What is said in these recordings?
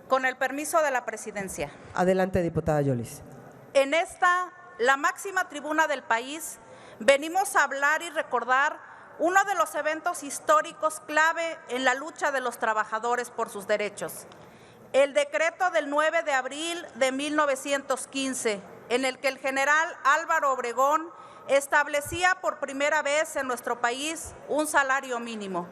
Con el permiso de la presidencia. Adelante, diputada Yolis. En esta, la máxima tribuna del país, venimos a hablar y recordar uno de los eventos históricos clave en la lucha de los trabajadores por sus derechos. El decreto del 9 de abril de 1915, en el que el general Álvaro Obregón establecía por primera vez en nuestro país un salario mínimo.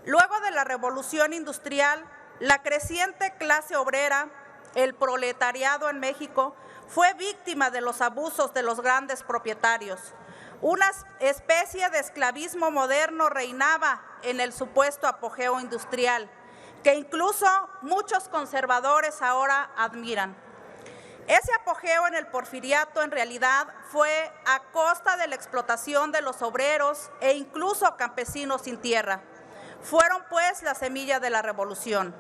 Luego de la Revolución Industrial, la creciente clase obrera, el proletariado en México, fue víctima de los abusos de los grandes propietarios. Una especie de esclavismo moderno reinaba en el supuesto apogeo industrial, que incluso muchos conservadores ahora admiran. Ese apogeo en el porfiriato en realidad fue a costa de la explotación de los obreros e incluso campesinos sin tierra. Fueron pues la semilla de la revolución.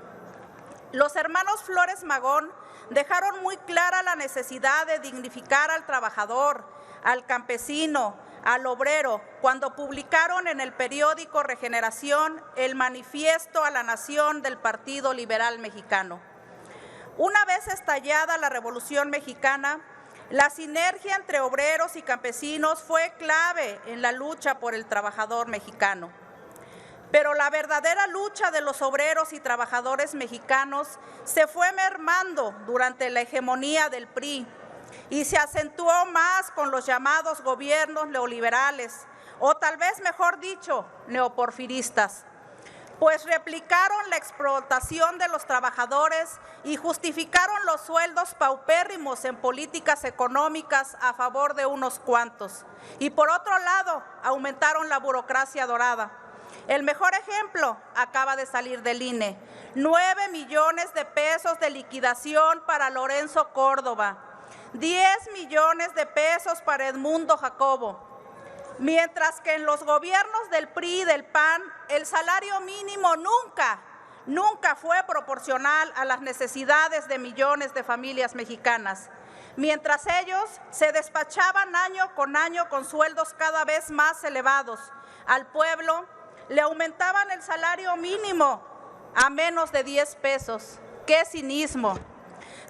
Los hermanos Flores Magón dejaron muy clara la necesidad de dignificar al trabajador, al campesino, al obrero, cuando publicaron en el periódico Regeneración el manifiesto a la nación del Partido Liberal Mexicano. Una vez estallada la Revolución Mexicana, la sinergia entre obreros y campesinos fue clave en la lucha por el trabajador mexicano. Pero la verdadera lucha de los obreros y trabajadores mexicanos se fue mermando durante la hegemonía del PRI y se acentuó más con los llamados gobiernos neoliberales, o tal vez mejor dicho, neoporfiristas, pues replicaron la explotación de los trabajadores y justificaron los sueldos paupérrimos en políticas económicas a favor de unos cuantos. Y por otro lado, aumentaron la burocracia dorada. El mejor ejemplo acaba de salir del INE, 9 millones de pesos de liquidación para Lorenzo Córdoba, 10 millones de pesos para Edmundo Jacobo, mientras que en los gobiernos del PRI y del PAN el salario mínimo nunca fue proporcional a las necesidades de millones de familias mexicanas, mientras ellos se despachaban año con sueldos cada vez más elevados. Al pueblo le aumentaban el salario mínimo a menos de 10 pesos. ¡Qué cinismo!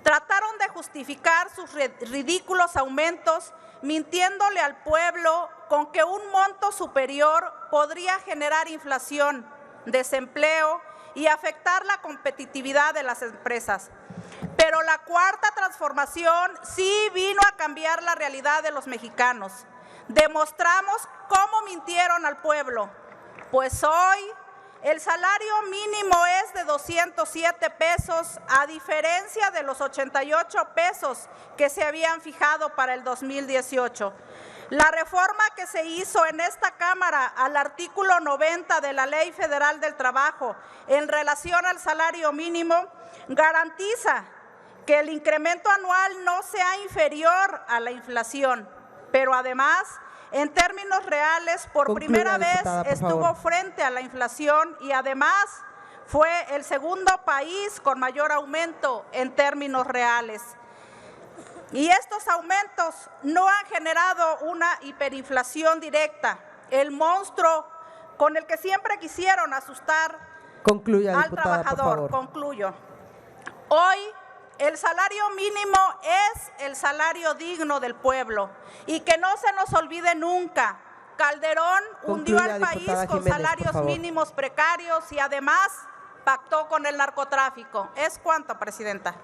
Trataron de justificar sus ridículos aumentos mintiéndole al pueblo con que un monto superior podría generar inflación, desempleo y afectar la competitividad de las empresas. Pero la cuarta transformación sí vino a cambiar la realidad de los mexicanos. Demostramos cómo mintieron al pueblo. Pues hoy el salario mínimo es de 207 pesos, a diferencia de los 88 pesos que se habían fijado para el 2018. La reforma que se hizo en esta Cámara al artículo 90 de la Ley Federal del Trabajo en relación al salario mínimo garantiza que el incremento anual no sea inferior a la inflación, pero además, en términos reales, por primera vez estuvo frente a la inflación y además fue el segundo país con mayor aumento en términos reales. Y estos aumentos no han generado una hiperinflación directa, el monstruo con el que siempre quisieron asustar al trabajador. Concluyo. Hoy el salario mínimo es el salario digno del pueblo y que no se nos olvide nunca, Calderón hundió al país con salarios mínimos precarios y además pactó con el narcotráfico. ¿Es cuánto, presidenta?